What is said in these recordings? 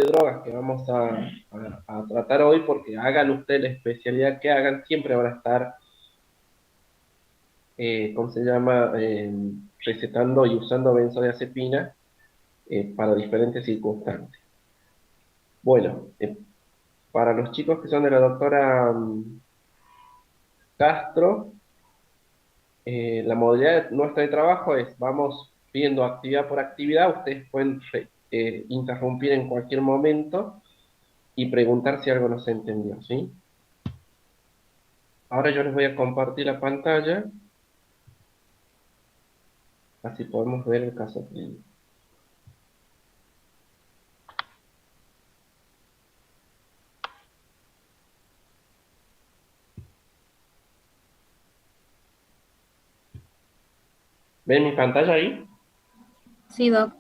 drogas que vamos a tratar hoy, porque hagan ustedes la especialidad que hagan, siempre van a estar, ¿cómo se llama? Recetando y usando benzodiazepina para diferentes circunstancias. Bueno, para los chicos que son de la doctora Castro, la modalidad nuestra de trabajo es, vamos viendo actividad por actividad, ustedes pueden interrumpir en cualquier momento y preguntar si algo no se entendió, ¿sí? Ahora yo les voy a compartir la pantalla, así podemos ver el caso clínico. ¿Ven mi pantalla ahí? Sí, Doc.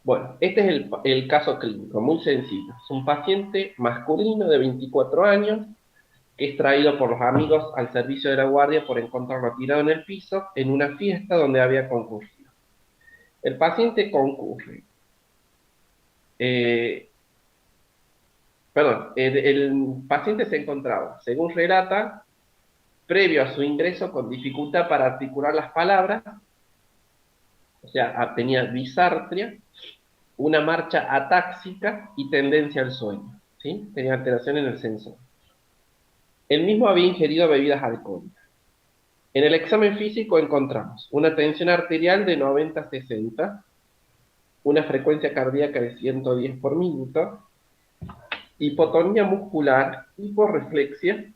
Bueno, este es el caso clínico, muy sencillo. Es un paciente masculino de 24 años que es traído por los amigos al servicio de la guardia por encontrarlo tirado en el piso en una fiesta donde había concurrido. El paciente concurre. eh, Perdón, el paciente se encontraba, según relata, previo a su ingreso con dificultad para articular las palabras, o sea, tenía disartria, una marcha atáxica y tendencia al sueño, ¿sí? Tenía alteración en el sensor. Él mismo había ingerido bebidas alcohólicas. En el examen físico encontramos una tensión arterial de 90-60, una frecuencia cardíaca de 110 por minuto, hipotonía muscular, hiporreflexia,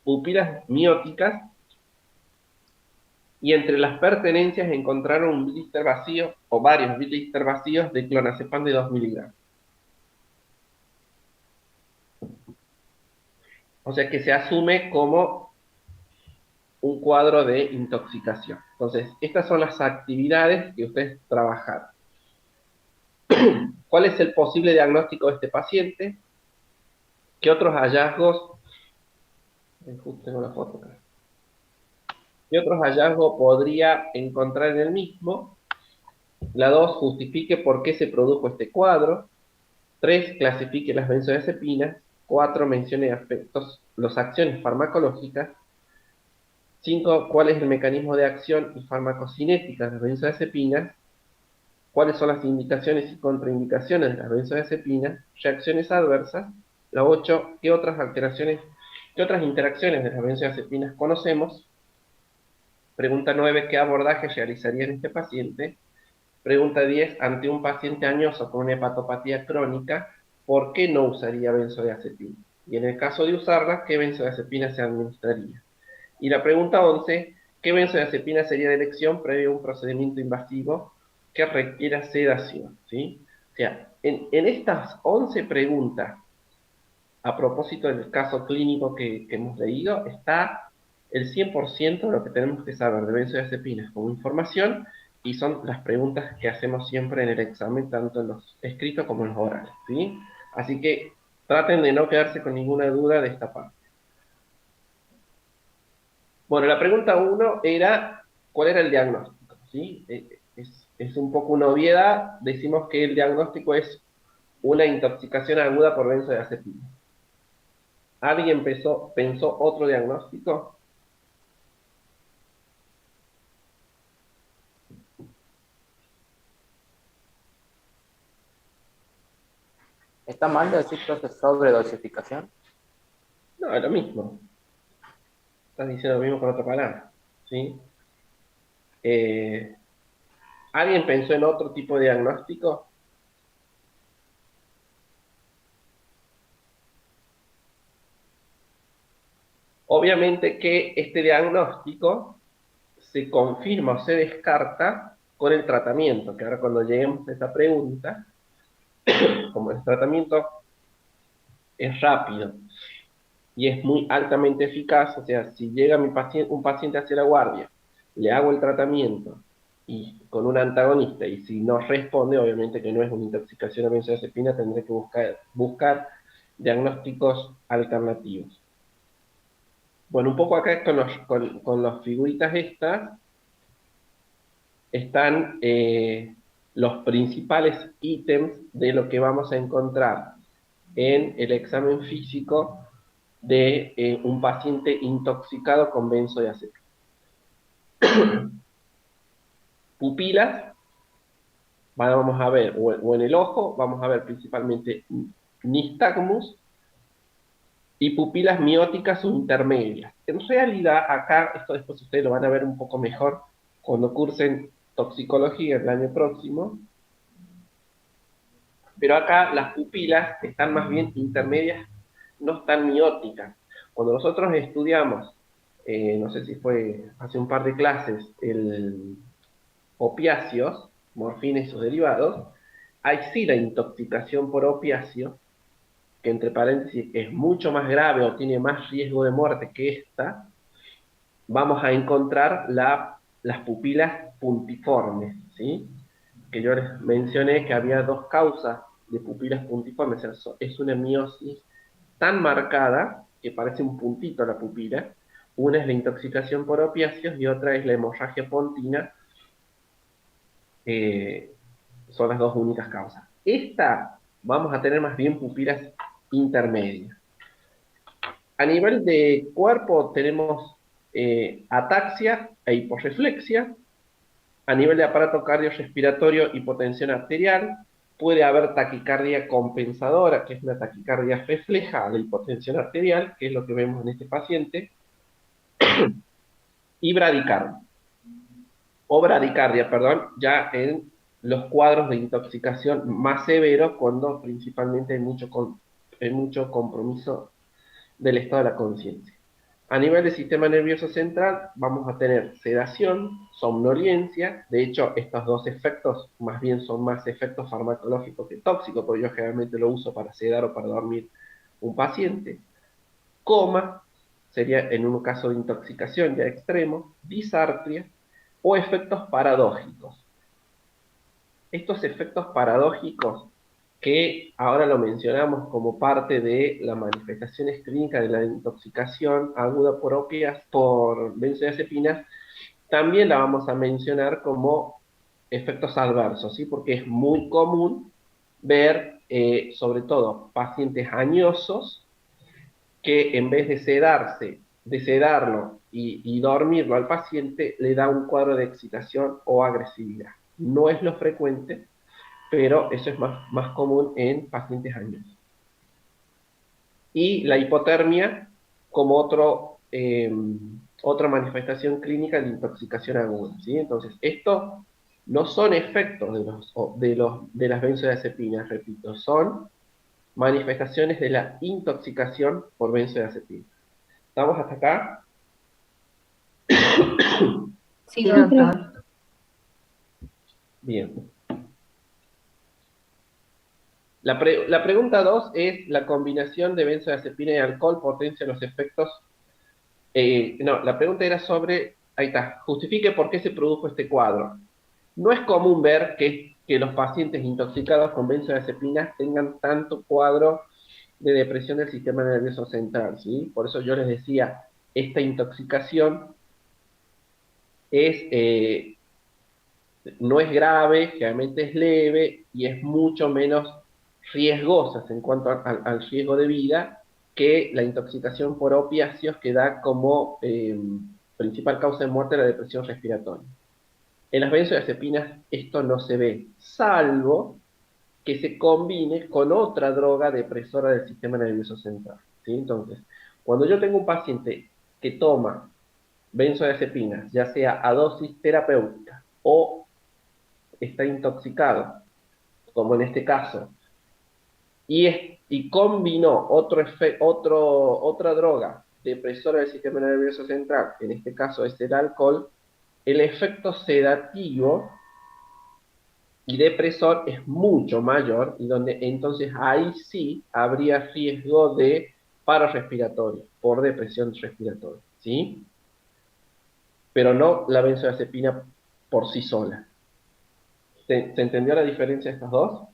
pupilas mióticas, y entre las pertenencias encontraron un blister vacío o varios blister vacíos de clonazepam de 2 miligramos. O sea que se asume como un cuadro de intoxicación. Entonces, estas son las actividades que ustedes trabajaron. ¿Cuál es el posible diagnóstico de este paciente? ¿Qué otros hallazgos? Justo tengo la foto acá. ¿Qué otros hallazgos podría encontrar en el mismo? La 2, justifique por qué se produjo este cuadro. 3, clasifique las benzodiazepinas. 4, mencione aspectos, las acciones farmacológicas. 5, cuál es el mecanismo de acción y farmacocinética de las benzodiazepinas. ¿Cuáles son las indicaciones y contraindicaciones de las benzodiazepinas? Reacciones adversas. La 8, ¿qué otras alteraciones, qué otras interacciones de las benzodiazepinas conocemos? Pregunta 9, ¿qué abordaje realizaría en este paciente? Pregunta 10, ante un paciente añoso con una hepatopatía crónica, ¿por qué no usaría benzodiazepina? Y en el caso de usarla, ¿qué benzodiazepina se administraría? Y la pregunta 11, ¿qué benzodiazepina sería de elección previo a un procedimiento invasivo que requiera sedación? ¿Sí? O sea, en estas 11 preguntas, a propósito del caso clínico que hemos leído, está el 100% de lo que tenemos que saber de benzodiazepinas como información, y son las preguntas que hacemos siempre en el examen, tanto en los escritos como en los orales, ¿sí? Así que traten de no quedarse con ninguna duda de esta parte. Bueno, la pregunta uno era, ¿cuál era el diagnóstico? ¿Sí? Es un poco una obviedad, decimos que el diagnóstico es una intoxicación aguda por benzodiazepina. ¿Alguien pensó otro diagnóstico? ¿Está mal decir entonces sobredosificación? No, es lo mismo. Estás diciendo lo mismo con otra palabra. ¿Sí? Eh, ¿Alguien pensó en otro tipo de diagnóstico? Obviamente que este diagnóstico se confirma o se descarta con el tratamiento, que ahora cuando lleguemos a esta pregunta, como el tratamiento es rápido y es muy altamente eficaz, o sea, si llega un paciente hacia la guardia, le hago el tratamiento y con un antagonista, y si no responde, obviamente que no es una intoxicación a benzodiazepina, tendré que buscar diagnósticos alternativos. Bueno, un poco acá con las figuritas estas están los principales ítems de lo que vamos a encontrar en el examen físico de un paciente intoxicado con benzodiazepina. Pupilas, vamos a ver, o en el ojo, vamos a ver principalmente nistagmus y pupilas mióticas o intermedias. En realidad, acá, esto después ustedes lo van a ver un poco mejor cuando cursen toxicología el año próximo, pero acá las pupilas están más bien intermedias, no están mióticas. Cuando nosotros estudiamos, no sé si fue hace un par de clases, el opiáceos, morfina y sus derivados, hay sí la intoxicación por opiáceo, que entre paréntesis es mucho más grave o tiene más riesgo de muerte que esta, vamos a encontrar las pupilas puntiformes, ¿sí? Que yo les mencioné que había dos causas de pupilas puntiformes. Es una miosis tan marcada que parece un puntito la pupila. Una es la intoxicación por opiáceos y otra es la hemorragia pontina. eh, Son las dos únicas causas. Esta vamos a tener más bien pupilas intermedias. A nivel de cuerpo tenemos ataxia e hiporreflexia. A nivel de aparato cardiorrespiratorio, hipotensión arterial. Puede haber taquicardia compensadora, que es una taquicardia refleja a la hipotensión arterial, que es lo que vemos en este paciente. Y bradicardia. O bradicardia, perdón, ya en los cuadros de intoxicación más severos, cuando principalmente hay mucho compromiso del estado de la conciencia. A nivel del sistema nervioso central, vamos a tener sedación, somnolencia. De hecho, estos dos efectos más bien son más efectos farmacológicos que tóxicos, porque yo generalmente lo uso para sedar o para dormir un paciente. Coma, sería en un caso de intoxicación ya extremo, disartria o efectos paradójicos. Estos efectos paradójicos que ahora lo mencionamos como parte de las manifestaciones clínicas de la intoxicación aguda por opias, por benzodiazepinas, también la vamos a mencionar como efectos adversos, ¿sí? Porque es muy común ver, sobre todo, pacientes añosos que en vez de sedarlo y dormirlo al paciente, le da un cuadro de excitación o agresividad. No es lo frecuente, pero eso es más común en pacientes añosos. Y la hipotermia como otra manifestación clínica de intoxicación aguda, ¿sí? Entonces, estos no son efectos de las benzodiazepinas, repito, son manifestaciones de la intoxicación por benzodiazepinas. ¿Estamos hasta acá? Sí, doctor. Bien. La pregunta 2 es: ¿la combinación de benzodiazepina y alcohol potencia los efectos? No, la pregunta era sobre, ahí está, justifique por qué se produjo este cuadro. No es común ver que los pacientes intoxicados con benzodiazepinas tengan tanto cuadro de depresión del sistema nervioso central, ¿sí? Por eso yo les decía, esta intoxicación es, no es grave, generalmente es leve y es mucho menos riesgosa en cuanto al riesgo de vida que la intoxicación por opiáceos, que da como principal causa de muerte la depresión respiratoria. En las benzodiazepinas esto no se ve, salvo que se combine con otra droga depresora del sistema nervioso central, ¿sí? Entonces, cuando yo tengo un paciente que toma benzodiazepinas, ya sea a dosis terapéutica o está intoxicado, como en este caso, y combinó otra droga depresora del sistema nervioso central, en este caso es el alcohol, el efecto sedativo y depresor es mucho mayor, y donde entonces ahí sí habría riesgo de paro respiratorio por depresión respiratoria, ¿sí? Pero no la benzodiazepina por sí sola. ¿Se entendió la diferencia de estas dos?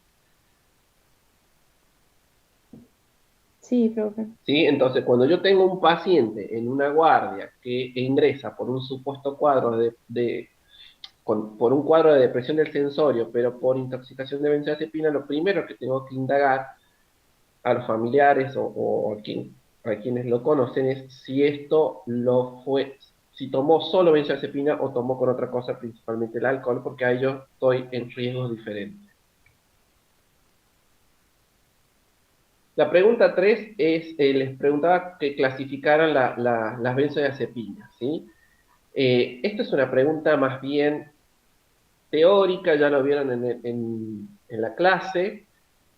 Sí, profe. ¿Sí? Entonces, cuando yo tengo un paciente en una guardia que ingresa por un supuesto cuadro por un cuadro de depresión del sensorio, pero por intoxicación de benzodiazepina, lo primero que tengo que indagar a los familiares o a quienes lo conocen es si esto si tomó solo benzodiazepina o tomó con otra cosa, principalmente el alcohol, porque a ellos estoy en riesgos diferentes. La pregunta 3 es, les preguntaba que clasificaran las benzodiazepinas, ¿sí? Esta es una pregunta más bien teórica, ya lo vieron en la clase.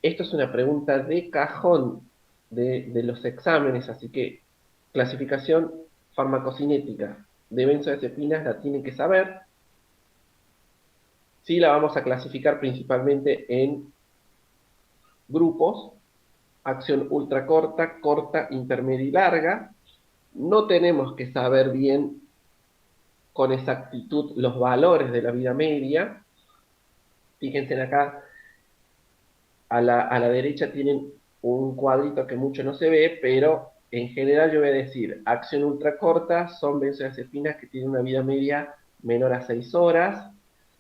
Esto es una pregunta de cajón de los exámenes, así que clasificación farmacocinética de benzodiazepinas la tienen que saber. Sí, la vamos a clasificar principalmente en grupos, acción ultracorta, corta, intermedia y larga. No tenemos que saber bien con exactitud los valores de la vida media. Fíjense acá, a la derecha tienen un cuadrito que mucho no se ve, pero en general yo voy a decir, acción ultracorta son benzodiazepinas que tienen una vida media menor a 6 horas,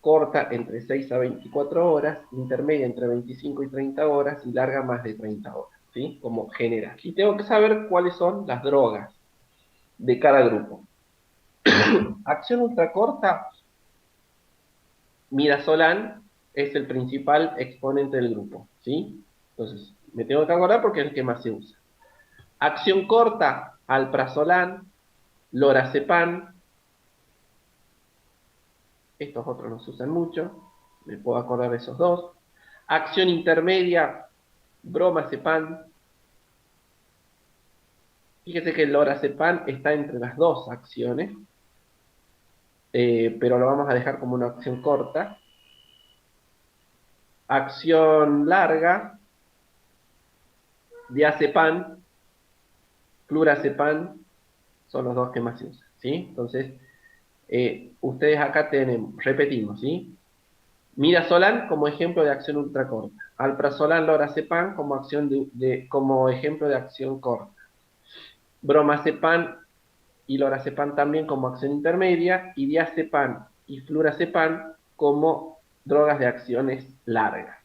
corta entre 6 a 24 horas, intermedia entre 25 y 30 horas y larga más de 30 horas, ¿sí? Como general. Y tengo que saber cuáles son las drogas de cada grupo. Acción ultracorta, midazolam es el principal exponente del grupo, ¿sí? Entonces, me tengo que acordar porque es el que más se usa. Acción corta, alprazolam, lorazepam. Estos otros no se usan mucho, me puedo acordar de esos dos. Acción intermedia, bromazepam. Fíjese que el lorazepam está entre las dos acciones, pero lo vamos a dejar como una acción corta. Acción larga, diazepam, flurazepam, son los dos que más se usan, ¿sí? Entonces, ustedes acá repetimos, ¿sí? Midazolam como ejemplo de acción ultracorta. Alprazolam, lorazepam como ejemplo de acción corta. Bromazepam y lorazepam también como acción intermedia. Y diazepam y flurazepam como drogas de acciones largas.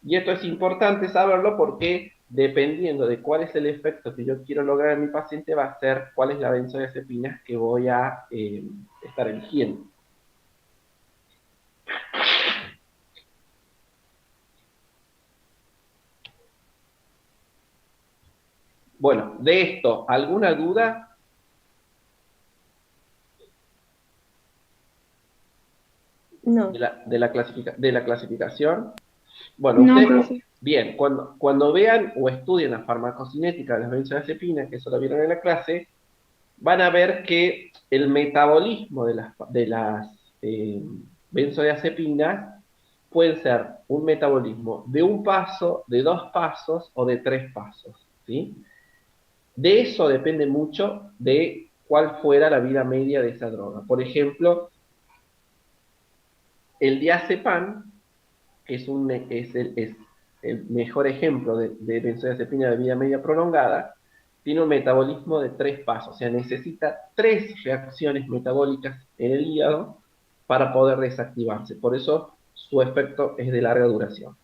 Y esto es importante saberlo porque dependiendo de cuál es el efecto que yo quiero lograr en mi paciente, va a ser cuál es la benzodiazepina que voy a estar eligiendo. Bueno, de esto, ¿alguna duda? No. De la clasificación. Bueno, No, ustedes, profe. bien, cuando vean o estudien la farmacocinética de las benzodiazepinas, que eso lo vieron en la clase, van a ver que el metabolismo de las benzodiazepinas puede ser un metabolismo de un paso, de 2 pasos o de 3 pasos, ¿sí? De eso depende mucho de cuál fuera la vida media de esa droga. Por ejemplo, el diazepam, que es el mejor ejemplo de benzodiazepina de vida media prolongada, tiene un metabolismo de 3 pasos, o sea, necesita 3 reacciones metabólicas en el hígado para poder desactivarse. Por eso su efecto es de larga duración.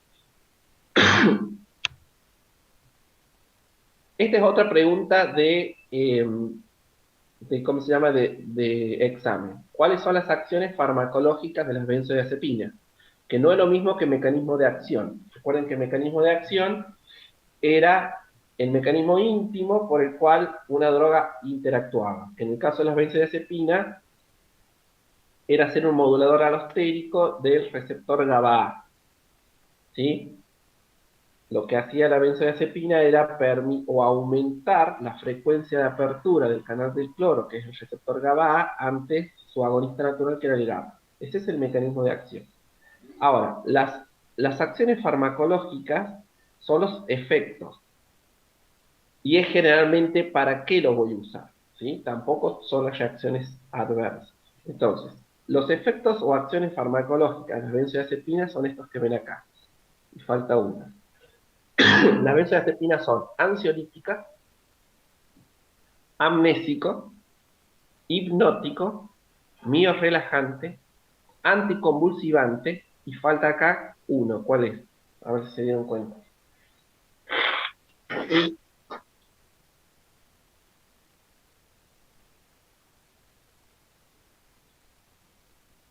Esta es otra pregunta ¿cómo se llama? De examen. ¿Cuáles son las acciones farmacológicas de las benzodiazepinas? Que no es lo mismo que mecanismo de acción. Recuerden que el mecanismo de acción era el mecanismo íntimo por el cual una droga interactuaba. En el caso de las benzodiazepinas, era ser un modulador alostérico del receptor GABA. ¿Sí? Lo que hacía la benzodiazepina era aumentar la frecuencia de apertura del canal del cloro, que es el receptor GABA, ante su agonista natural, que era el GABA. Ese es el mecanismo de acción. Ahora, las acciones farmacológicas son los efectos. Y es generalmente para qué lo voy a usar, ¿sí? Tampoco son las reacciones adversas. Entonces, los efectos o acciones farmacológicas de las benzodiazepinas son estos que ven acá. Y falta una. Las benzodiazepinas son ansiolíticas, amnésico, hipnótico, miorrelajante anticonvulsivante y falta acá uno. ¿Cuál es? A ver si se dieron cuenta.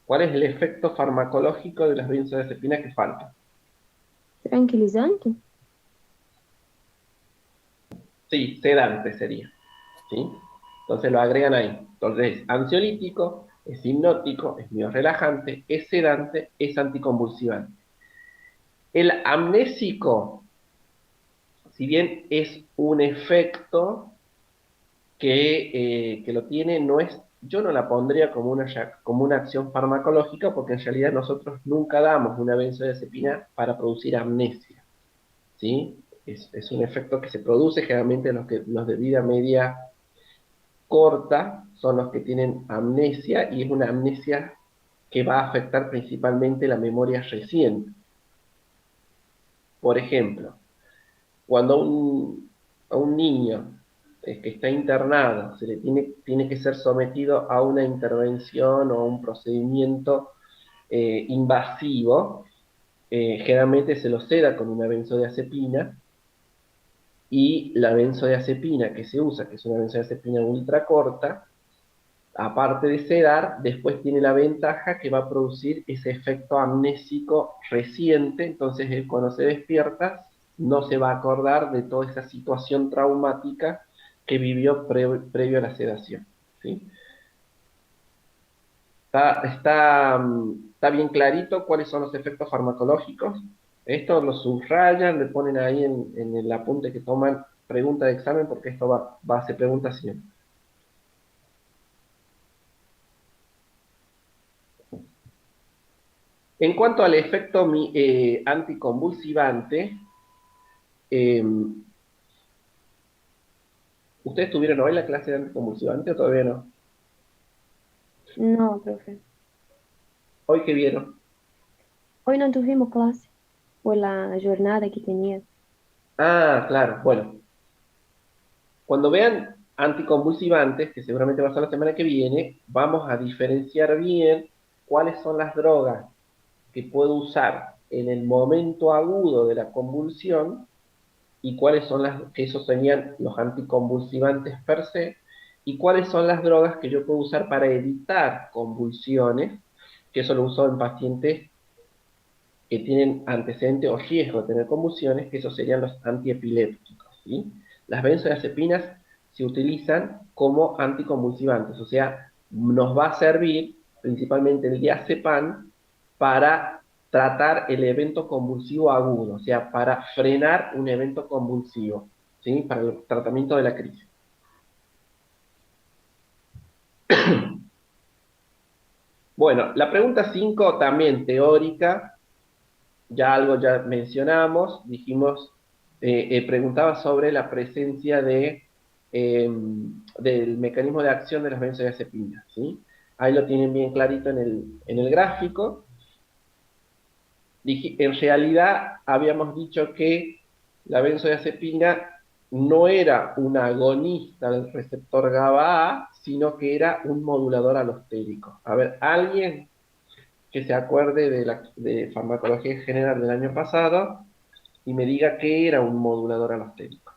¿Cuál es el efecto farmacológico de las benzodiazepinas que falta? Tranquilizante. Sí, sedante sería. ¿Sí? Entonces lo agregan ahí. Entonces es ansiolítico, es hipnótico, es miorrelajante, es sedante, es anticonvulsivante. El amnésico, si bien es un efecto que lo tiene, no es, yo no la pondría como una acción farmacológica, porque en realidad nosotros nunca damos una benzodiazepina para producir amnesia, ¿sí? Es un efecto que se produce generalmente en los de vida media corta, son los que tienen amnesia, y es una amnesia que va a afectar principalmente la memoria reciente. Por ejemplo, cuando a un niño que está internado se le tiene que ser sometido a una intervención o un procedimiento invasivo, generalmente se lo seda con una benzodiazepina, y la benzodiazepina que se usa, que es una benzodiazepina ultra corta, aparte de sedar, después tiene la ventaja que va a producir ese efecto amnésico reciente. Entonces él, cuando se despierta, no se va a acordar de toda esa situación traumática que vivió previo a la sedación, ¿sí? Está bien clarito cuáles son los efectos farmacológicos. Esto lo subrayan, le ponen ahí en el apunte que toman pregunta de examen, porque esto va a ser pregunta siempre. En cuanto al efecto anticonvulsivante, eh, ¿ustedes tuvieron hoy la clase de anticonvulsivante o todavía no? No, profe. ¿Hoy qué vieron? Hoy no tuvimos clase por la jornada que tenía. Ah, claro, bueno. Cuando vean anticonvulsivantes, que seguramente va a ser la semana que viene, vamos a diferenciar bien cuáles son las drogas que puedo usar en el momento agudo de la convulsión, y cuáles son que esos serían los anticonvulsivantes per se, y cuáles son las drogas que yo puedo usar para evitar convulsiones, que eso lo uso en pacientes que tienen antecedente o riesgo de tener convulsiones, que esos serían los antiepilépticos, ¿sí? Las benzodiazepinas se utilizan como anticonvulsivantes, o sea, nos va a servir principalmente el diazepam para tratar el evento convulsivo agudo, o sea, para frenar un evento convulsivo, ¿sí? Para el tratamiento de la crisis. Bueno, la pregunta 5 también teórica, ya mencionamos, dijimos, preguntaba sobre la presencia del mecanismo de acción de las benzodiazepinas, ¿sí? Ahí lo tienen bien clarito en el gráfico. En realidad habíamos dicho que la benzodiazepina no era un agonista del receptor GABA-A, sino que era un modulador alostérico. A ver, ¿alguien que se acuerde de farmacología general del año pasado y me diga que era un modulador alostérico?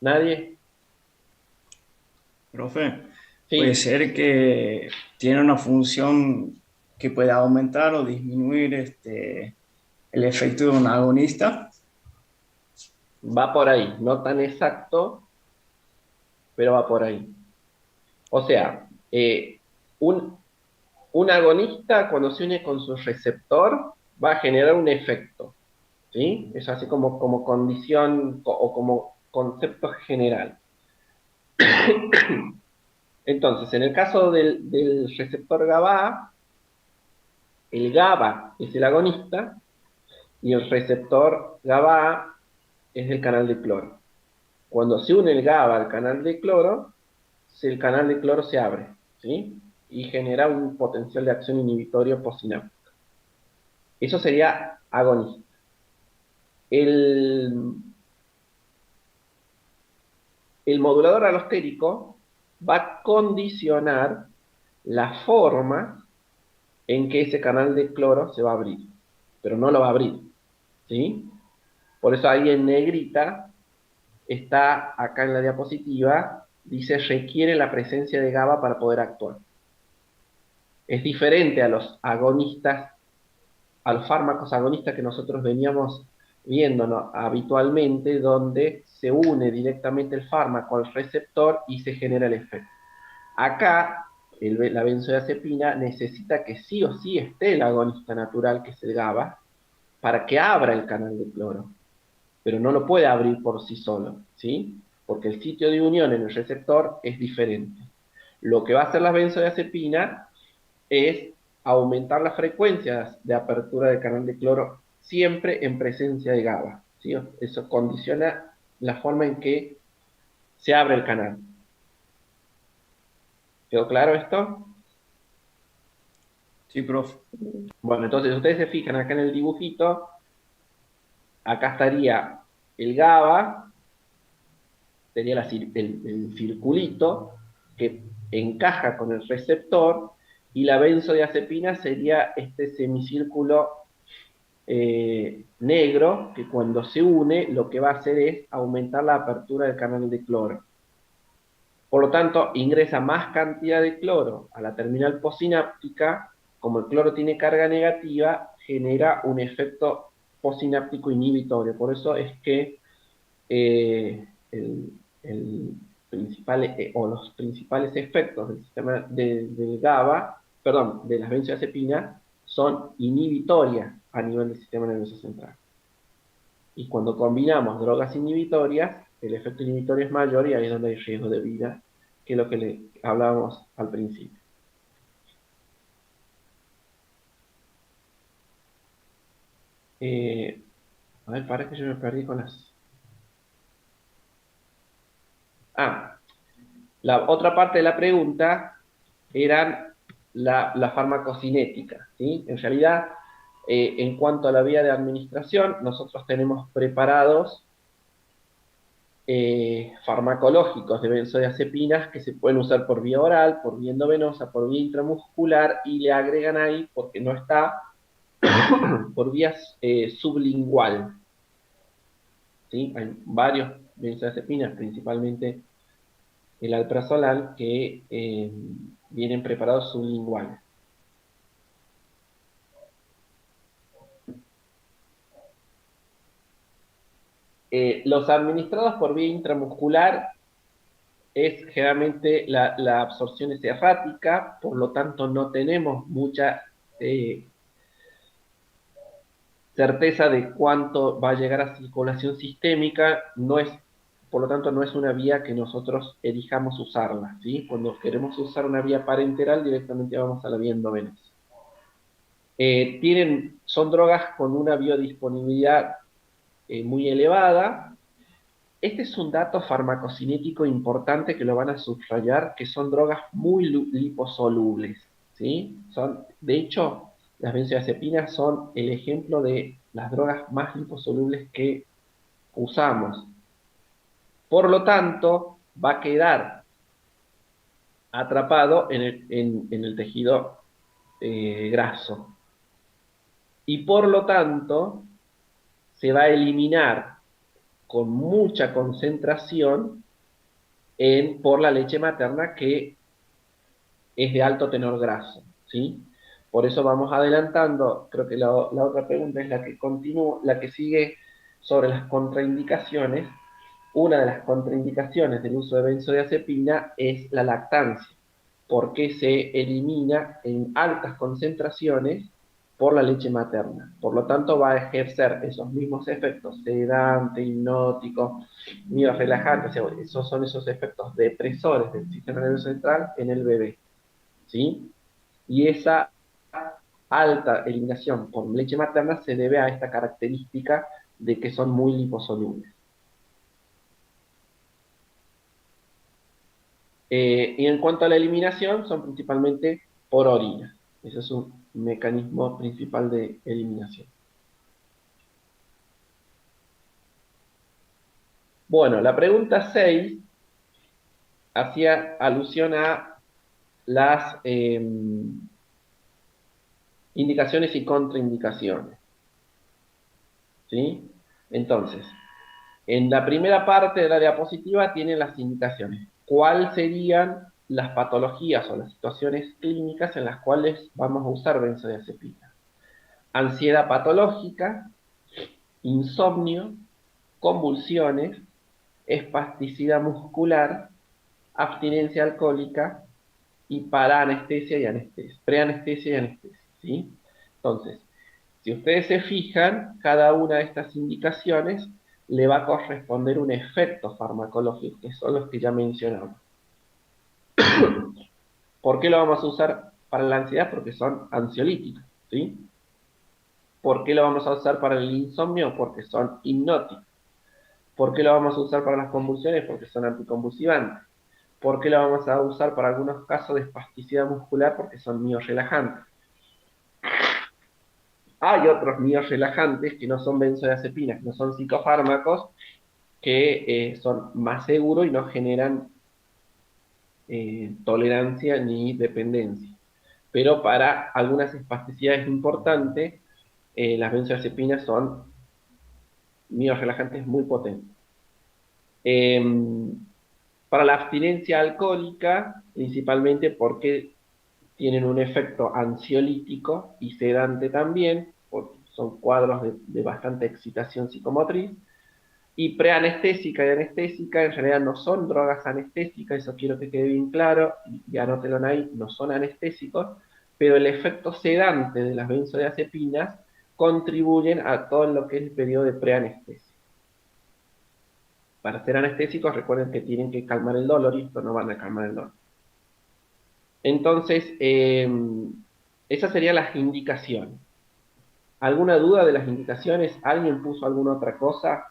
¿Nadie? Profe, puede Sí, ser que tiene una función que pueda aumentar o disminuir el efecto de un agonista. va por ahí, no tan exacto, pero va por ahí. O sea, un, un agonista, cuando se une con su receptor, va a generar un efecto, ¿sí? Es así como condición o como concepto general. Entonces, en el caso del receptor GABA, el GABA es el agonista y el receptor GABA es el canal de cloro. Cuando se une el GABA al canal de cloro, el canal de cloro se abre, ¿sí? Y genera un potencial de acción inhibitorio postsináptico. Eso sería agonista. El modulador alostérico va a condicionar la forma en que ese canal de cloro se va a abrir, pero no lo va a abrir, ¿sí? Por eso ahí en negrita está acá en la diapositiva, dice requiere la presencia de GABA para poder actuar. Es diferente a los agonistas, a los fármacos agonistas que nosotros veníamos viendo, ¿no?, habitualmente, donde se une directamente el fármaco al receptor y se genera el efecto. Acá, la benzodiazepina necesita que sí o sí esté el agonista natural, que es el GABA, para que abra el canal de cloro. Pero no lo puede abrir por sí solo, ¿sí? Porque el sitio de unión en el receptor es diferente. Lo que va a hacer la benzodiazepina es aumentar las frecuencias de apertura del canal de cloro siempre en presencia de GABA, ¿sí? Eso condiciona la forma en que se abre el canal. ¿Quedó claro esto? Sí, profe. Bueno, entonces ustedes se fijan acá en el dibujito, acá estaría el GABA, sería el circulito que encaja con el receptor, y la benzodiazepina sería este semicírculo negro, que cuando se une lo que va a hacer es aumentar la apertura del canal de cloro. Por lo tanto, ingresa más cantidad de cloro a la terminal postsináptica. Como el cloro tiene carga negativa, genera un efecto postsináptico inhibitorio. Por eso es que el principal, o los principales efectos del sistema del GABA, perdón, de las benzodiazepinas, son inhibitorias a nivel del sistema nervioso central. Y cuando combinamos drogas inhibitorias, el efecto inhibitorio es mayor y ahí es donde hay riesgo de vida, que es lo que le hablábamos al principio. A ver, para que yo me perdí con las... La otra parte de la pregunta eran la farmacocinética, ¿sí? En realidad, en cuanto a la vía de administración, nosotros tenemos preparados farmacológicos de benzodiazepinas que se pueden usar por vía oral, por vía endovenosa, por vía intramuscular, y le agregan ahí, porque no está, por vía sublingual, ¿sí? Hay varios benzodiazepinas, principalmente el alprazolam, que vienen preparados sublinguales. Los administrados por vía intramuscular generalmente la absorción es errática, por lo tanto no tenemos mucha certeza de cuánto va a llegar a circulación sistémica, por lo tanto no es una vía que nosotros elijamos usarla, ¿sí? Cuando queremos usar una vía parenteral, directamente vamos a la vía endovenosa. Son drogas con una biodisponibilidad muy elevada. Este es un dato farmacocinético importante que lo van a subrayar, que son drogas muy liposolubles, ¿sí? De hecho, las benzodiazepinas son el ejemplo de las drogas más liposolubles que usamos. Por lo tanto, va a quedar atrapado en el tejido graso. Y por lo tanto, se va a eliminar con mucha concentración por la leche materna, que es de alto tenor graso, ¿sí? Por eso vamos adelantando. Creo que la otra pregunta es la que continúa, la que sigue, sobre las contraindicaciones. Una de las contraindicaciones del uso de benzodiazepina es la lactancia, porque se elimina en altas concentraciones por la leche materna. Por lo tanto, va a ejercer esos mismos efectos sedante, hipnótico, miorrelajante, o sea, esos son esos efectos depresores del sistema nervioso central en el bebé, ¿sí? Y esa alta eliminación por leche materna se debe a esta característica de que son muy liposolubles. Y en cuanto a la eliminación, son principalmente por orina. Ese es un mecanismo principal de eliminación. Bueno, la pregunta 6 hacía alusión a las indicaciones y contraindicaciones, ¿sí? Entonces, en la primera parte de la diapositiva tienen las indicaciones. ¿Cuáles serían las patologías o las situaciones clínicas en las cuales vamos a usar benzodiazepina? Ansiedad patológica, insomnio, convulsiones, espasticidad muscular, abstinencia alcohólica y paraanestesia y anestesia, preanestesia y anestesia, ¿sí? Entonces, si ustedes se fijan, cada una de estas indicaciones le va a corresponder un efecto farmacológico, que son los que ya mencionamos. ¿Por qué lo vamos a usar para la ansiedad? Porque son ansiolíticos, ¿sí? ¿Por qué lo vamos a usar para el insomnio? Porque son hipnóticos. ¿Por qué lo vamos a usar para las convulsiones? Porque son anticonvulsivantes. ¿Por qué lo vamos a usar para algunos casos de espasticidad muscular? Porque son miorrelajantes. Hay otros miorrelajantes que no son benzodiazepinas, que no son psicofármacos, que son más seguros y no generan tolerancia ni dependencia. Pero para algunas espasticidades importantes, las benzodiazepinas son miorrelajantes muy potentes. Para la abstinencia alcohólica, principalmente porque tienen un efecto ansiolítico y sedante también, porque son cuadros de bastante excitación psicomotriz. Y preanestésica y anestésica en realidad no son drogas anestésicas, eso quiero que quede bien claro, y anótelo ahí, no son anestésicos, pero el efecto sedante de las benzodiazepinas contribuyen a todo lo que es el periodo de preanestesia. Para ser anestésicos, recuerden que tienen que calmar el dolor y esto no van a calmar el dolor. Entonces, esas serían las indicaciones. ¿Alguna duda de las indicaciones? ¿Alguien puso alguna otra cosa?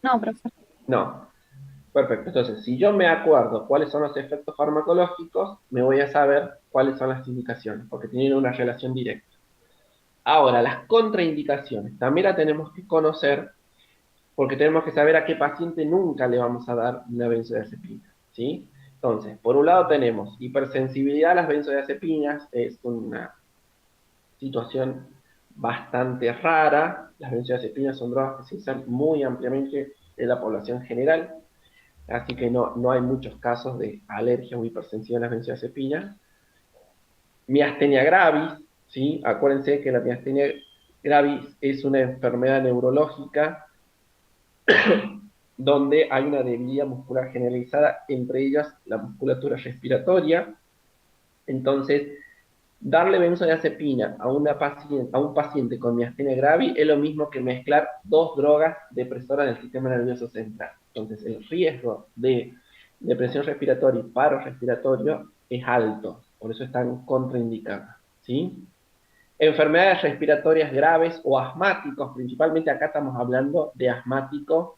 No, profesor. No. Perfecto. Entonces, si yo me acuerdo cuáles son los efectos farmacológicos, me voy a saber cuáles son las indicaciones, porque tienen una relación directa. Ahora, las contraindicaciones, también las tenemos que conocer, porque tenemos que saber a qué paciente nunca le vamos a dar una benzodiazepina, ¿sí? Entonces, por un lado tenemos hipersensibilidad a las benzodiazepinas, es una situación bastante rara. Las benzodiazepinas son drogas que se usan muy ampliamente en la población general, así que no hay muchos casos de alergia o hipersensibilidad a las benzodiazepinas. Miastenia gravis, ¿sí? Acuérdense que la miastenia gravis es una enfermedad neurológica donde hay una debilidad muscular generalizada, entre ellas la musculatura respiratoria. Entonces, darle benzodiazepina a un paciente con miastenia gravis es lo mismo que mezclar dos drogas depresoras del sistema nervioso central. Entonces, el riesgo de depresión respiratoria y paro respiratorio es alto, por eso están contraindicadas, ¿sí? Enfermedades respiratorias graves o asmáticos, principalmente acá estamos hablando de asmáticos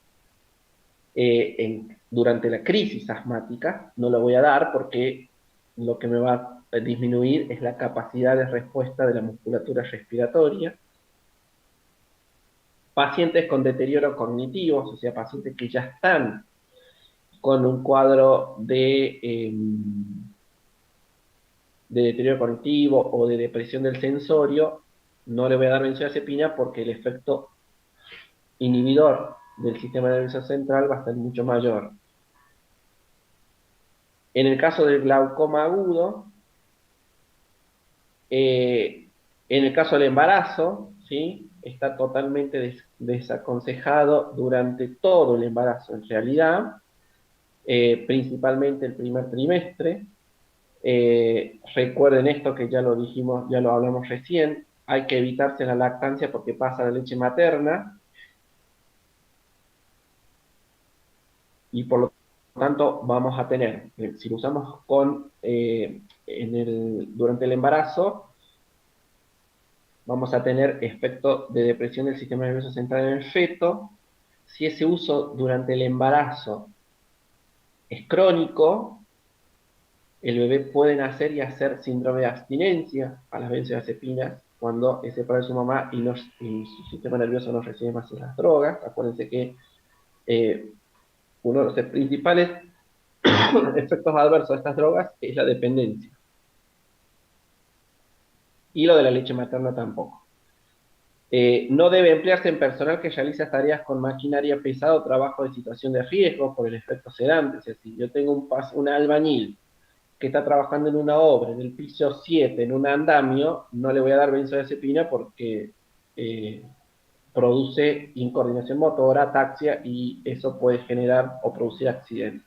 durante la crisis asmática. No lo voy a dar porque lo que me va a disminuir es la capacidad de respuesta de la musculatura respiratoria. Pacientes con deterioro cognitivo, o sea, pacientes que ya están con un cuadro de deterioro cognitivo o de depresión del sensorio, no le voy a dar benzodiazepina porque el efecto inhibidor del sistema nervioso central va a ser mucho mayor. En el caso del glaucoma agudo, en el caso del embarazo, ¿sí? Está totalmente desaconsejado durante todo el embarazo. En realidad, principalmente el primer trimestre. Recuerden esto que ya lo dijimos, ya lo hablamos recién, hay que evitarse la lactancia porque pasa la leche materna y por lo tanto vamos a tener, si lo usamos durante el embarazo, vamos a tener efecto de depresión del sistema nervioso central en el feto. Si ese uso durante el embarazo es crónico, el bebé puede nacer y hacer síndrome de abstinencia a las benzodiazepinas cuando es separado de su mamá y su sistema nervioso no recibe más las drogas. Acuérdense que uno de los principales efectos adversos de estas drogas es la dependencia. Y lo de la leche materna tampoco. No debe emplearse en personal que realiza tareas con maquinaria pesada o trabajo de situación de riesgo por el efecto sedante. O sea, si yo tengo un albañil que está trabajando en una obra, en el piso 7, en un andamio, no le voy a dar benzodiazepina porque produce incoordinación motora, ataxia, y eso puede generar o producir accidentes.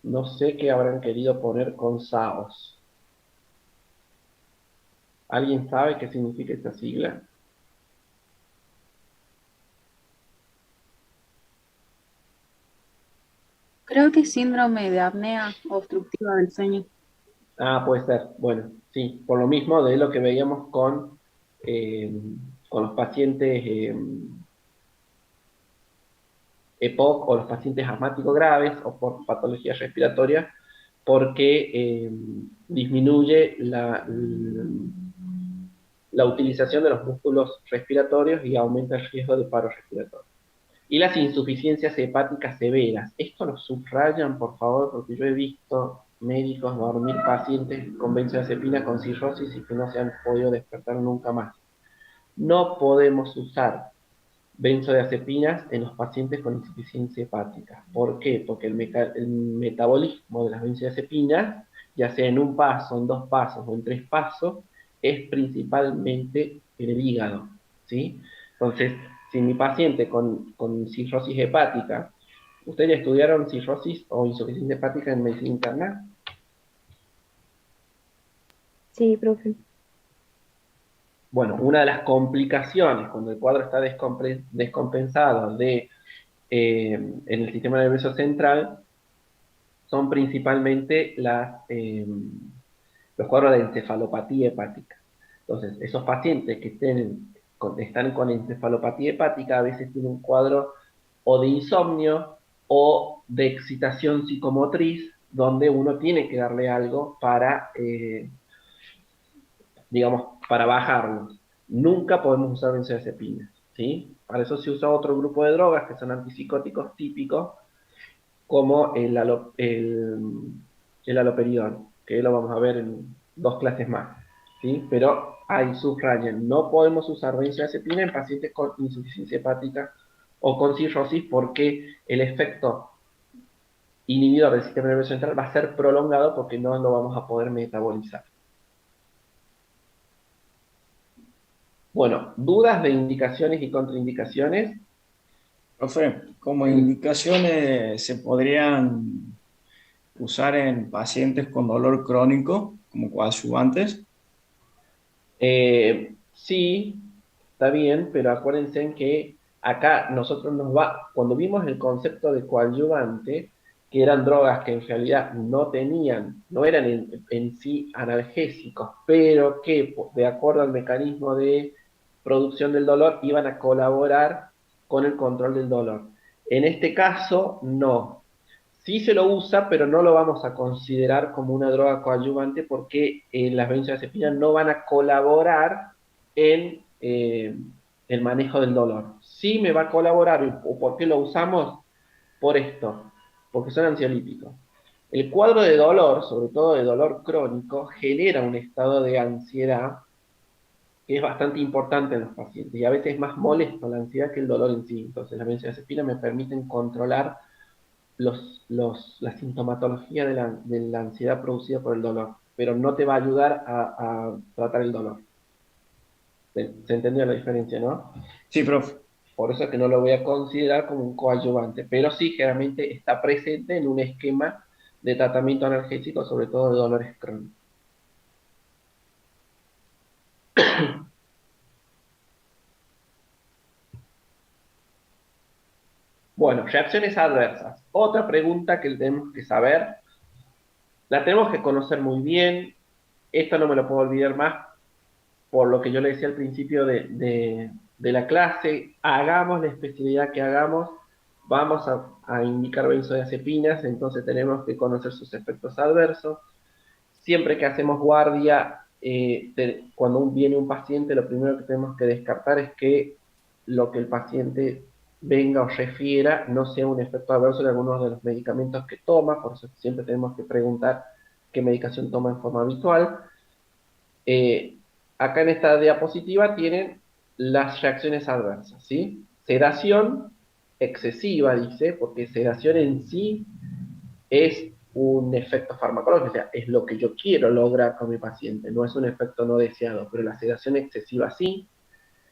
No sé qué habrán querido poner con SAOS. ¿Alguien sabe qué significa esta sigla? Creo que es síndrome de apnea obstructiva del sueño. Ah, puede ser. Bueno, sí, por lo mismo de lo que veíamos eh, con los pacientes EPOC o los pacientes asmáticos graves o por patologías respiratorias, porque disminuye la utilización de los músculos respiratorios y aumenta el riesgo de paro respiratorio. Y las insuficiencias hepáticas severas. Esto lo subrayan, por favor, porque yo he visto médicos dormir pacientes con benzodiazepina con cirrosis y que no se han podido despertar nunca más. No podemos usar benzodiazepinas en los pacientes con insuficiencia hepática. ¿Por qué? Porque el metabolismo de las benzodiazepinas, ya sea en un paso, en dos pasos o en tres pasos, es principalmente en el hígado, ¿sí? Entonces, si mi paciente con cirrosis hepática, ¿ustedes ya estudiaron cirrosis o insuficiencia hepática en medicina interna? Sí, profe. Bueno, una de las complicaciones cuando el cuadro está descompensado en el sistema nervioso central son principalmente los cuadros de encefalopatía hepática. Entonces, esos pacientes que están con encefalopatía hepática a veces tienen un cuadro o de insomnio o de excitación psicomotriz, donde uno tiene que darle algo para, digamos, para bajarlos. Nunca podemos usar benzodiazepinas, ¿sí? Para eso se usa otro grupo de drogas que son antipsicóticos típicos, como el haloperidol, que lo vamos a ver en dos clases más, ¿sí? Pero ahí subrayen, no podemos usar benzodiazepina en pacientes con insuficiencia hepática o con cirrosis porque el efecto inhibidor del sistema nervioso central va a ser prolongado porque no lo vamos a poder metabolizar. Bueno, dudas de indicaciones y contraindicaciones. Profe, como indicaciones se podrían usar en pacientes con dolor crónico como coadyuvantes. Sí, está bien, pero acuérdense en que acá cuando vimos el concepto de coadyuvante, que eran drogas que en realidad no eran en sí analgésicos, pero que de acuerdo al mecanismo de producción del dolor iban a colaborar con el control del dolor. En este caso, no. Sí se lo usa, pero no lo vamos a considerar como una droga coadyuvante porque las benzodiazepinas no van a colaborar en el manejo del dolor. Sí me va a colaborar, ¿o por qué lo usamos? Por esto, porque son ansiolíticos. El cuadro de dolor, sobre todo de dolor crónico, genera un estado de ansiedad que es bastante importante en los pacientes y a veces es más molesto la ansiedad que el dolor en sí. Entonces las benzodiazepinas me permiten controlar la sintomatología de la ansiedad producida por el dolor, pero no te va a ayudar a tratar el dolor. ¿Se entendió la diferencia, no? Sí, profe. Por eso es que no lo voy a considerar como un coadyuvante, pero sí generalmente está presente en un esquema de tratamiento analgésico, sobre todo de dolores crónicos. Bueno, reacciones adversas. Otra pregunta que tenemos que saber, la tenemos que conocer muy bien. Esto no me lo puedo olvidar más por lo que yo le decía al principio de la clase. Hagamos la especialidad que hagamos, vamos a indicar benzodiazepinas, entonces tenemos que conocer sus efectos adversos. Siempre que hacemos guardia, cuando viene un paciente, lo primero que tenemos que descartar es que lo que el paciente venga o refiera no sea un efecto adverso de algunos de los medicamentos que toma, por eso siempre tenemos que preguntar qué medicación toma en forma habitual. Acá en esta diapositiva tienen las reacciones adversas, ¿sí? Sedación excesiva, dice, porque sedación en sí es un efecto farmacológico, o sea, es lo que yo quiero lograr con mi paciente, no es un efecto no deseado, pero la sedación excesiva sí,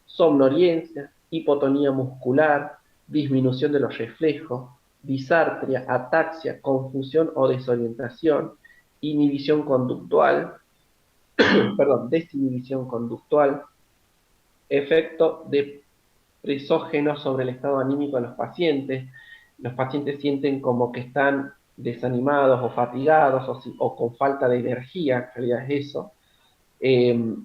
somnolencia, hipotonía muscular, disminución de los reflejos, disartria, ataxia, confusión o desorientación, inhibición conductual, perdón, desinhibición conductual, efecto de presógeno sobre el estado anímico de los pacientes sienten como que están desanimados o fatigados o con falta de energía, en realidad es eso.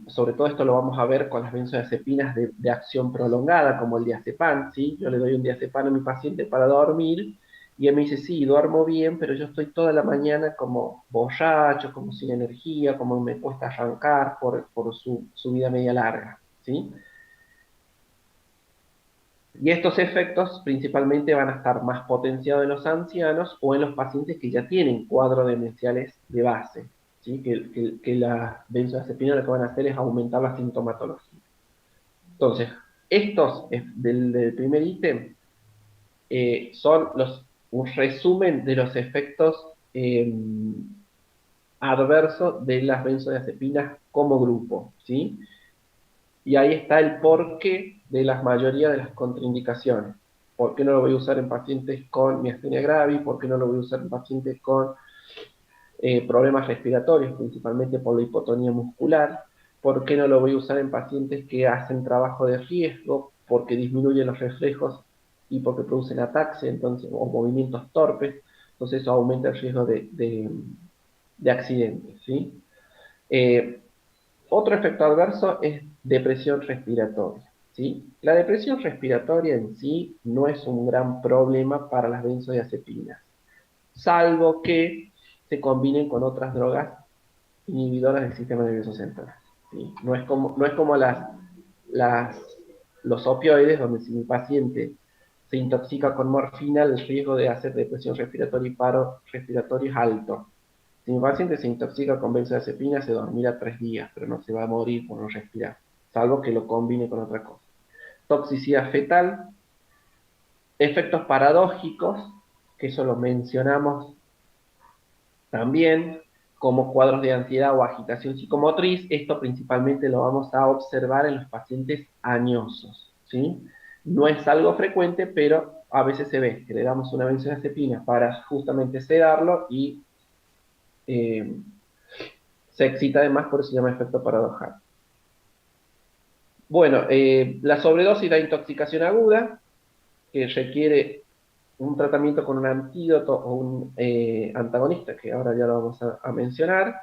Sobre todo esto lo vamos a ver con las benzodiazepinas de acción prolongada, como el diazepam, ¿sí? Yo le doy un diazepam a mi paciente para dormir, y él me dice, sí, duermo bien, pero yo estoy toda la mañana como borracho, como sin energía, como me cuesta arrancar por su vida media larga, ¿sí? Y estos efectos principalmente van a estar más potenciados en los ancianos o en los pacientes que ya tienen cuadros demenciales de base, ¿sí? Que las benzodiazepinas lo que van a hacer es aumentar la sintomatología. Entonces, estos del primer ítem son un resumen de los efectos adversos de las benzodiazepinas como grupo, ¿sí? Y ahí está el porqué de la mayoría de las contraindicaciones. ¿Por qué no lo voy a usar en pacientes con miastenia gravis? ¿Por qué no lo voy a usar en pacientes con problemas respiratorios, principalmente por la hipotonía muscular? ¿Por qué no lo voy a usar en pacientes que hacen trabajo de riesgo? Porque disminuyen los reflejos y porque producen ataxia, entonces, o movimientos torpes, entonces eso aumenta el riesgo de accidentes, ¿sí? Otro efecto adverso es depresión respiratoria, ¿sí? La depresión respiratoria en sí no es un gran problema para las benzodiazepinas, salvo que se combinen con otras drogas inhibidoras del sistema nervioso central, ¿sí? No es como las, los opioides, donde si mi paciente se intoxica con morfina, el riesgo de hacer depresión respiratoria y paro respiratorio es alto. Si mi paciente se intoxica con benzodiazepina, se dormirá 3 días, pero no se va a morir por no respirar, salvo que lo combine con otra cosa. Toxicidad fetal, efectos paradójicos, que eso lo mencionamos también, como cuadros de ansiedad o agitación psicomotriz. Esto principalmente lo vamos a observar en los pacientes añosos, ¿sí? No es algo frecuente, pero a veces se ve que le damos una benzodiazepina para justamente sedarlo y se excita además, por eso se llama efecto paradojal. Bueno, la sobredosis da intoxicación aguda, que requiere un tratamiento con un antídoto o un antagonista, que ahora ya lo vamos a mencionar.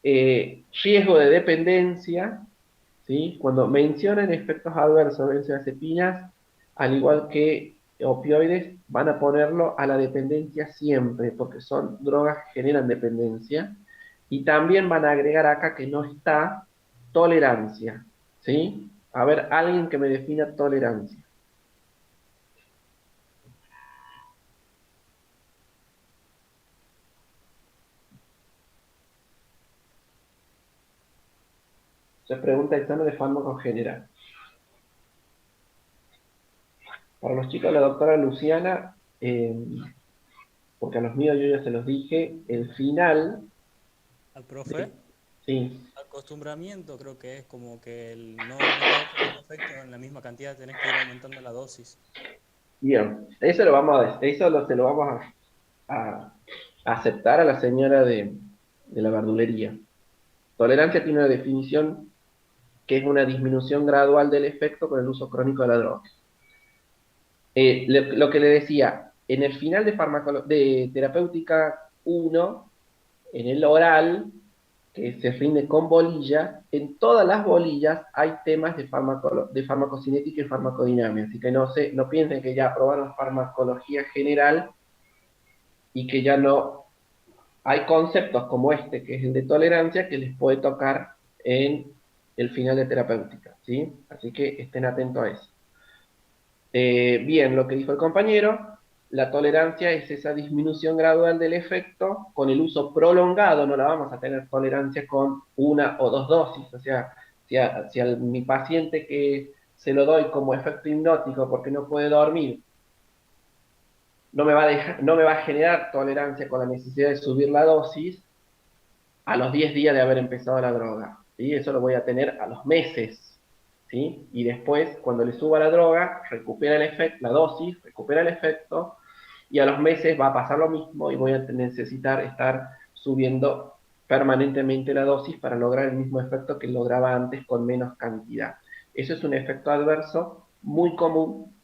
Riesgo de dependencia, ¿sí? Cuando mencionan efectos adversos de benzodiazepinas, al igual que opioides, van a ponerlo a la dependencia siempre, porque son drogas que generan dependencia. Y también van a agregar acá que no está tolerancia, ¿sí? A ver, alguien que me defina tolerancia. Se pregunta examen de fármaco general. Para los chicos, la doctora Luciana, porque a los míos yo ya se los dije, el final, Al profe, sí, acostumbramiento creo que es como que no causa el mismo efecto en la misma cantidad, tenés que ir aumentando la dosis. Bien, eso lo vamos se lo vamos a aceptar a la señora de la verdulería. Tolerancia tiene una definición que es una disminución gradual del efecto con el uso crónico de la droga. Lo que le decía, en el final de terapéutica 1, en el oral, que se rinde con bolilla, en todas las bolillas hay temas de farmacocinética y farmacodinámica, así que no piensen que ya aprobaron farmacología general y que ya no hay conceptos como este, que es el de tolerancia, que les puede tocar en el final de terapéutica, ¿sí? Así que estén atentos a eso. Bien, lo que dijo el compañero, la tolerancia es esa disminución gradual del efecto con el uso prolongado, no la vamos a tener tolerancia con una o dos dosis, o sea, si a mi paciente que se lo doy como efecto hipnótico porque no puede dormir, no me va a generar tolerancia con la necesidad de subir la dosis a los 10 días de haber empezado la droga, ¿sí? Eso lo voy a tener a los meses, ¿sí? Y después, cuando le suba la droga, recupera el efecto, la dosis, recupera el efecto, y a los meses va a pasar lo mismo y voy a necesitar estar subiendo permanentemente la dosis para lograr el mismo efecto que lograba antes con menos cantidad. Eso es un efecto adverso muy común,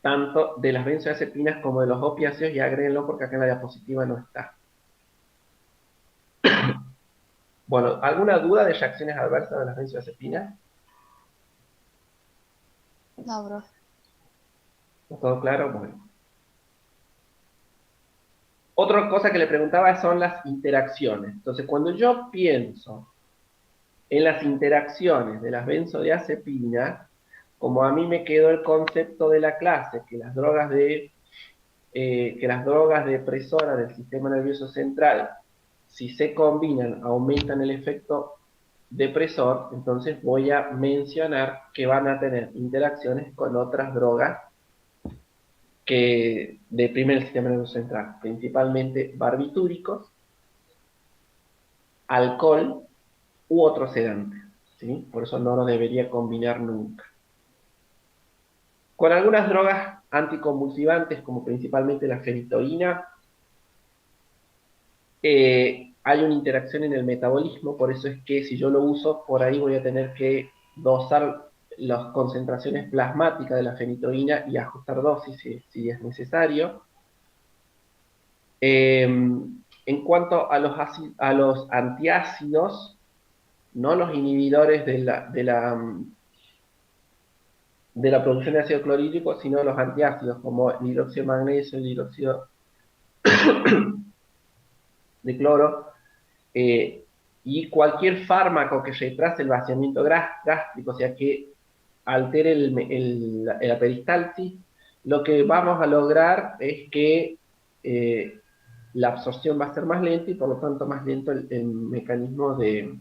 tanto de las benzodiazepinas como de los opiáceos, y agréguenlo porque acá en la diapositiva no está. Bueno, ¿alguna duda de reacciones adversas de las benzodiazepinas? No, bro. ¿Está todo claro? Bueno. Otra cosa que le preguntaba son las interacciones. Entonces, cuando yo pienso en las interacciones de las benzodiazepinas, como a mí me quedó el concepto de la clase, que las drogas depresoras del sistema nervioso central, si se combinan, aumentan el efecto depresor, entonces voy a mencionar que van a tener interacciones con otras drogas que deprimen el sistema nervioso central, principalmente barbitúricos, alcohol u otros sedantes, ¿sí? Por eso no lo debería combinar nunca. Con algunas drogas anticonvulsivantes, como principalmente la fenitoína, hay una interacción en el metabolismo, por eso es que si yo lo uso, por ahí voy a tener que dosar las concentraciones plasmáticas de la fenitoína y ajustar dosis si es necesario. En cuanto a los antiácidos, no los inhibidores de la producción de ácido clorhídrico, sino los antiácidos, como el hidróxido de magnesio, el hidróxido de cloro, y cualquier fármaco que retrase el vaciamiento gástrico, o sea, que altere la peristalsis, lo que vamos a lograr es que la absorción va a ser más lenta y por lo tanto más lento el mecanismo el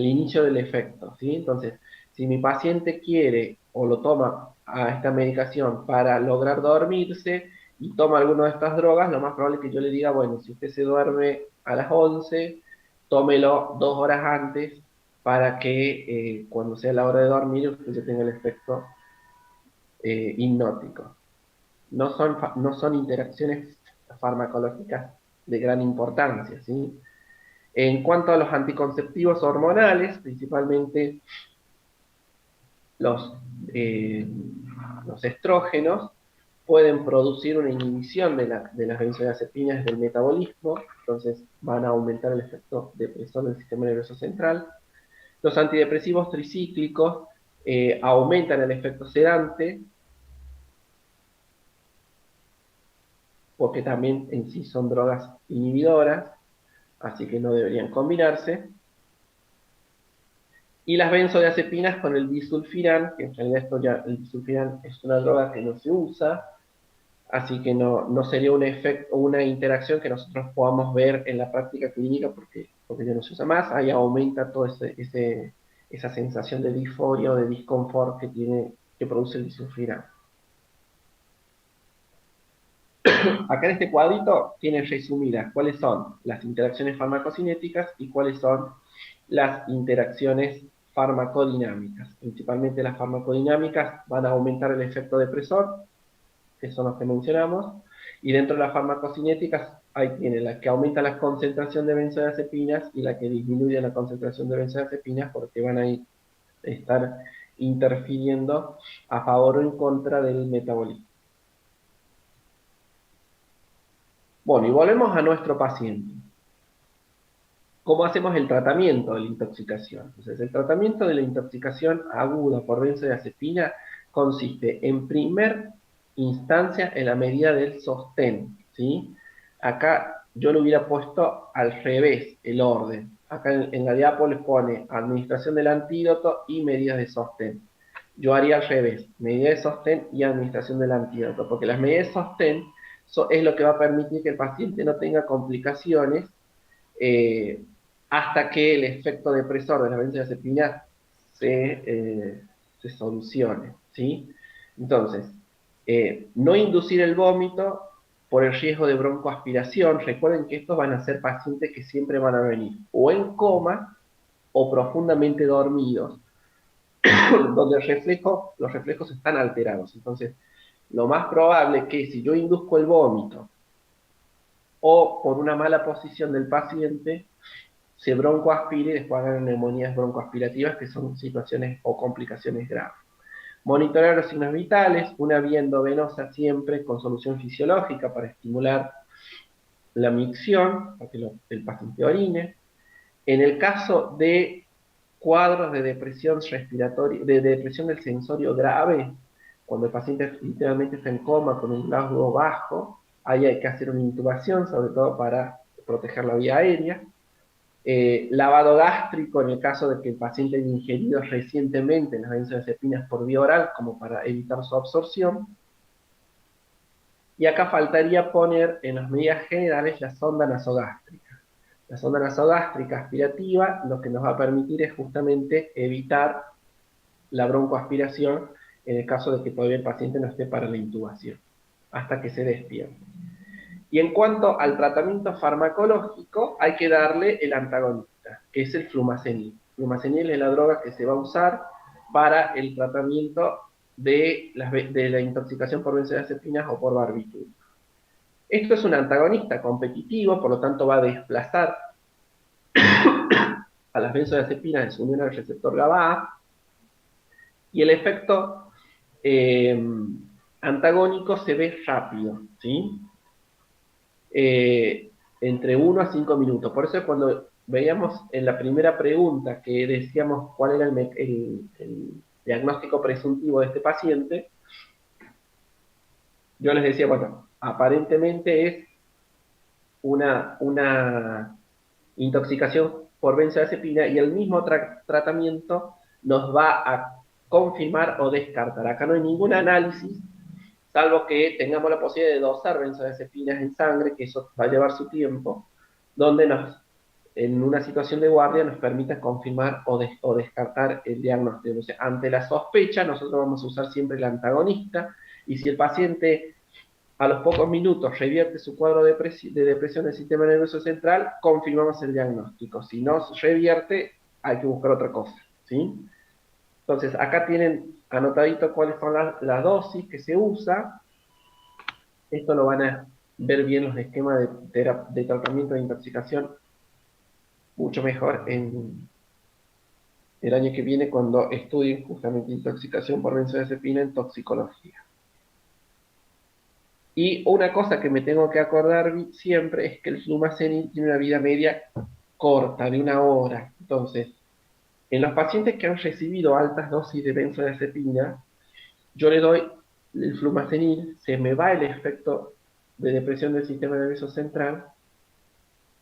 inicio del efecto, ¿sí? Entonces, si mi paciente quiere o lo toma a esta medicación para lograr dormirse y toma alguna de estas drogas, lo más probable es que yo le diga, bueno, si usted se duerme a las 11, tómelo 2 horas antes para que cuando sea la hora de dormir usted ya tenga el efecto hipnótico. No son interacciones farmacológicas de gran importancia, ¿sí? En cuanto a los anticonceptivos hormonales, principalmente los, eh, los estrógenos, pueden producir una inhibición de las benzodiazepinas del metabolismo, entonces van a aumentar el efecto depresor del sistema nervioso central. Los antidepresivos tricíclicos aumentan el efecto sedante, porque también en sí son drogas inhibidoras, así que no deberían combinarse. Y las benzodiazepinas con el disulfiram, que en realidad el disulfiram es una droga que no se usa, así que no sería un efecto, una interacción que nosotros podamos ver en la práctica clínica porque ya no se usa más, ahí aumenta toda esa sensación de disforia o de disconfort que produce el disulfiram. Acá en este cuadrito tienen resumidas cuáles son las interacciones farmacocinéticas y cuáles son las interacciones farmacodinámicas. Principalmente las farmacodinámicas van a aumentar el efecto depresor, que son los que mencionamos, y dentro de las farmacocinéticas ahí tienen la que aumenta la concentración de benzodiazepinas y la que disminuye la concentración de benzodiazepinas, porque van a estar interfiriendo a favor o en contra del metabolismo. Bueno, y volvemos a nuestro paciente. ¿Cómo hacemos el tratamiento de la intoxicación? Entonces, el tratamiento de la intoxicación aguda por benzodiazepina consiste en primer instancia en la medida del sostén, ¿sí? Acá yo lo hubiera puesto al revés, el orden. Acá en la diapo les pone administración del antídoto y medidas de sostén. Yo haría al revés, medida de sostén y administración del antídoto, porque las medidas de sostén es lo que va a permitir que el paciente no tenga complicaciones eh, hasta que el efecto depresor de la benzodiazepina se solucione, ¿sí? Entonces, no inducir el vómito por el riesgo de broncoaspiración. Recuerden que estos van a ser pacientes que siempre van a venir o en coma o profundamente dormidos, donde los reflejos están alterados. Entonces, lo más probable es que si yo induzco el vómito o por una mala posición del paciente, se broncoaspire y después hagan neumonías broncoaspirativas, que son situaciones o complicaciones graves. Monitorear los signos vitales, una vía endovenosa siempre con solución fisiológica para estimular la micción, para que el paciente orine. En el caso de cuadros de depresión respiratoria, de depresión del sensorio grave, cuando el paciente literalmente está en coma con un Glasgow bajo, ahí hay que hacer una intubación, sobre todo para proteger la vía aérea. Lavado gástrico en el caso de que el paciente haya ingerido recientemente las benzodiazepinas por vía oral, como para evitar su absorción. Y acá faltaría poner en las medidas generales la sonda nasogástrica. La sonda nasogástrica aspirativa lo que nos va a permitir es justamente evitar la broncoaspiración en el caso de que todavía el paciente no esté para la intubación, hasta que se despierte. Y en cuanto al tratamiento farmacológico, hay que darle el antagonista, que es el flumazenil. Flumazenil es la droga que se va a usar para el tratamiento de la intoxicación por benzodiazepinas o por barbitúricos. Esto es un antagonista competitivo, por lo tanto va a desplazar a las benzodiazepinas en su unión al receptor GABA, y el efecto antagónico se ve rápido, ¿sí? Entre 1 a 5 minutos. Por eso cuando veíamos en la primera pregunta que decíamos cuál era el diagnóstico presuntivo de este paciente, yo les decía, bueno, aparentemente es una intoxicación por benzodiazepina y el mismo tratamiento nos va a confirmar o descartar. Acá no hay ningún análisis, salvo que tengamos la posibilidad de dosar benzodiazepinas en sangre, que eso va a llevar su tiempo, donde en una situación de guardia nos permita confirmar o descartar el diagnóstico. O sea, ante la sospecha, nosotros vamos a usar siempre el antagonista, y si el paciente a los pocos minutos revierte su cuadro de depresión del sistema nervioso central, confirmamos el diagnóstico. Si no revierte, hay que buscar otra cosa, ¿sí? Entonces, acá tienen anotadito cuáles son las dosis que se usa. Esto lo van a ver bien los esquemas de tratamiento de intoxicación mucho mejor en el año que viene cuando estudien justamente intoxicación por benzodiazepina en toxicología. Y una cosa que me tengo que acordar siempre es que el flumazenil tiene una vida media corta, de 1 hora. Entonces, en los pacientes que han recibido altas dosis de benzodiazepina, yo le doy el flumazenil, se me va el efecto de depresión del sistema nervioso central,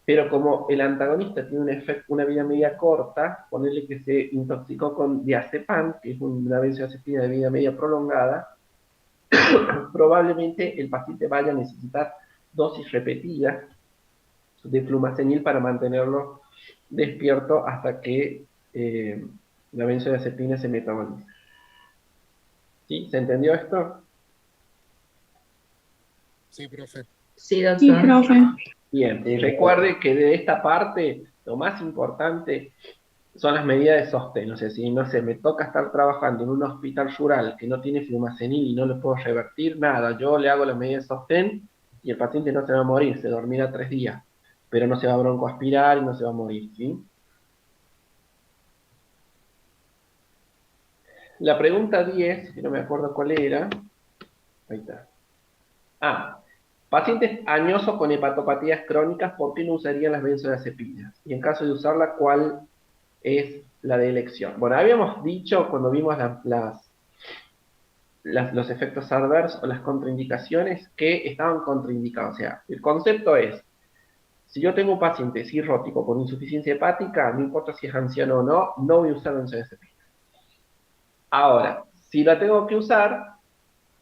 pero como el antagonista tiene una vida media corta, ponerle que se intoxicó con diazepam, que es una benzodiazepina de vida media prolongada, probablemente el paciente vaya a necesitar dosis repetidas de flumazenil para mantenerlo despierto hasta que la benzodiazepina se metaboliza. ¿Sí? ¿Se entendió esto? Sí, profe. Sí, doctor. Sí, profe. Bien, y recuerde que de esta parte lo más importante son las medidas de sostén. O sea, si no sé, me toca estar trabajando en un hospital rural que no tiene flumacenil y no le puedo revertir nada, yo le hago la medida de sostén y el paciente no se va a morir, se dormirá 3 días, pero no se va a broncoaspirar y no se va a morir, ¿sí? La pregunta 10, que no me acuerdo cuál era. Ahí está. Pacientes añosos con hepatopatías crónicas, ¿por qué no usarían las benzodiazepinas? Y en caso de usarla, ¿cuál es la de elección? Bueno, habíamos dicho cuando vimos los efectos adversos o las contraindicaciones que estaban contraindicados. O sea, el concepto es, si yo tengo un paciente cirrótico con insuficiencia hepática, no importa si es anciano o no, no voy a usar benzodiazepinas. Ahora, si la tengo que usar,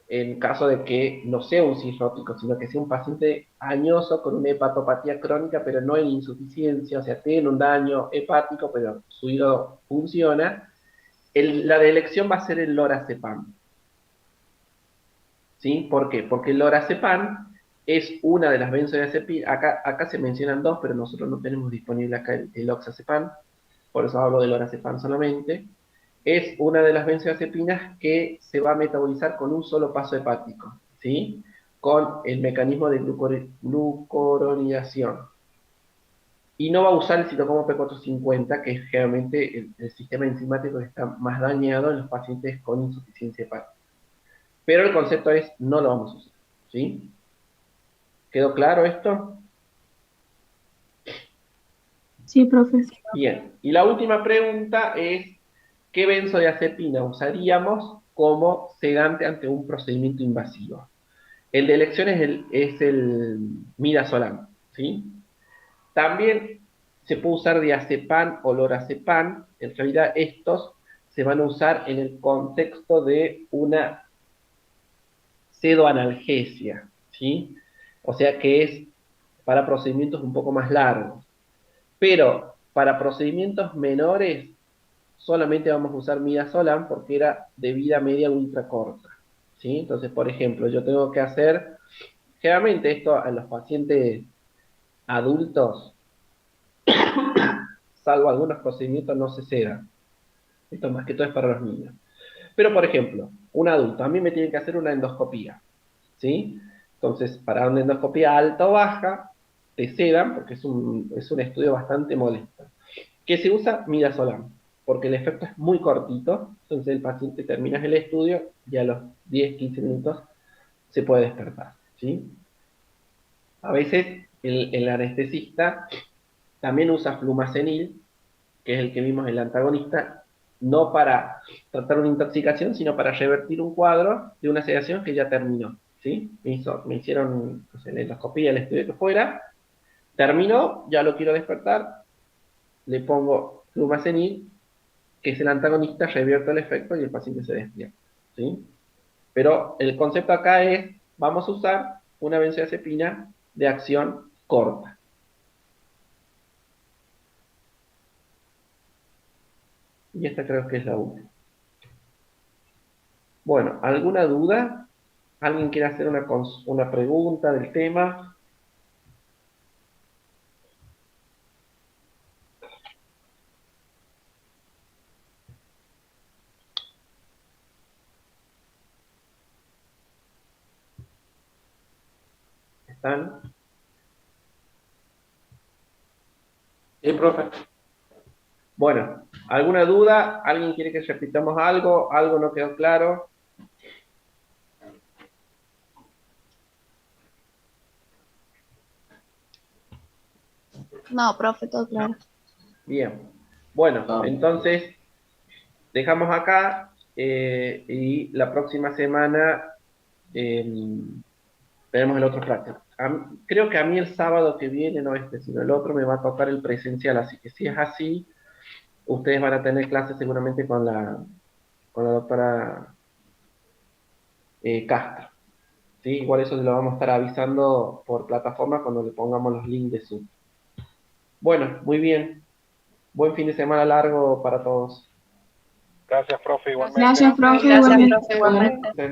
en caso de que no sea un cirrótico, sino que sea un paciente añoso con una hepatopatía crónica, pero no en insuficiencia, o sea, tiene un daño hepático, pero su hígado funciona, la de elección va a ser el lorazepam. ¿Sí? ¿Por qué? Porque el lorazepam es una de las benzodiazepinas, acá se mencionan dos, pero nosotros no tenemos disponible acá el oxazepam, por eso hablo del lorazepam solamente. Es una de las benzodiazepinas que se va a metabolizar con un solo paso hepático, ¿sí? Con el mecanismo de glucuronidación. Y no va a usar el citocromo P450, que es generalmente el sistema enzimático que está más dañado en los pacientes con insuficiencia hepática. Pero el concepto es, no lo vamos a usar, ¿sí? ¿Quedó claro esto? Sí, profe. Bien. Y la última pregunta es, ¿qué benzodiazepina usaríamos como sedante ante un procedimiento invasivo? El de elección es el midazolam, ¿sí? También se puede usar diazepam o lorazepam. En realidad estos se van a usar en el contexto de una pseudoanalgesia, ¿sí? O sea que es para procedimientos un poco más largos. Pero para procedimientos menores solamente vamos a usar midazolam porque era de vida media ultra corta, ¿sí? Entonces, por ejemplo, yo tengo que hacer, generalmente esto a los pacientes adultos, salvo algunos procedimientos, no se sedan. Esto más que todo es para los niños. Pero, por ejemplo, un adulto, a mí me tienen que hacer una endoscopía, ¿sí? Entonces, para una endoscopía alta o baja, te sedan, porque es un estudio bastante molesto. ¿Qué se usa? Midazolam, porque el efecto es muy cortito, entonces el paciente termina el estudio y a los 10-15 minutos se puede despertar, ¿sí? A veces el anestesista también usa flumacenil, que es el que vimos en el antagonista, no para tratar una intoxicación, sino para revertir un cuadro de una sedación que ya terminó, ¿sí? Me hicieron, no sé, la endoscopía, el estudio que fuera, terminó, ya lo quiero despertar, le pongo flumacenil, que es el antagonista, revierto el efecto y el paciente se despierta, ¿sí? Pero el concepto acá es, vamos a usar una benzodiazepina de acción corta. Y esta creo que es la última. Bueno, ¿alguna duda? ¿Alguien quiere hacer una pregunta del tema? ¿Están? Sí, profe. Bueno, ¿alguna duda? ¿Alguien quiere que repitamos algo? ¿Algo no quedó claro? No, profe, todo claro. Bien. Bueno, entonces dejamos acá y la próxima semana veremos el otro práctico. Creo que a mí el sábado que viene, no este, sino el otro, me va a tocar el presencial, así que si es así, ustedes van a tener clases seguramente con la doctora Castro. ¿Sí? Igual eso lo vamos a estar avisando por plataforma cuando le pongamos los links de Zoom. Bueno, muy bien. Buen fin de semana largo para todos. Gracias, profe, igualmente. Gracias, profe. Gracias, Igualmente. profe, igualmente. Sí.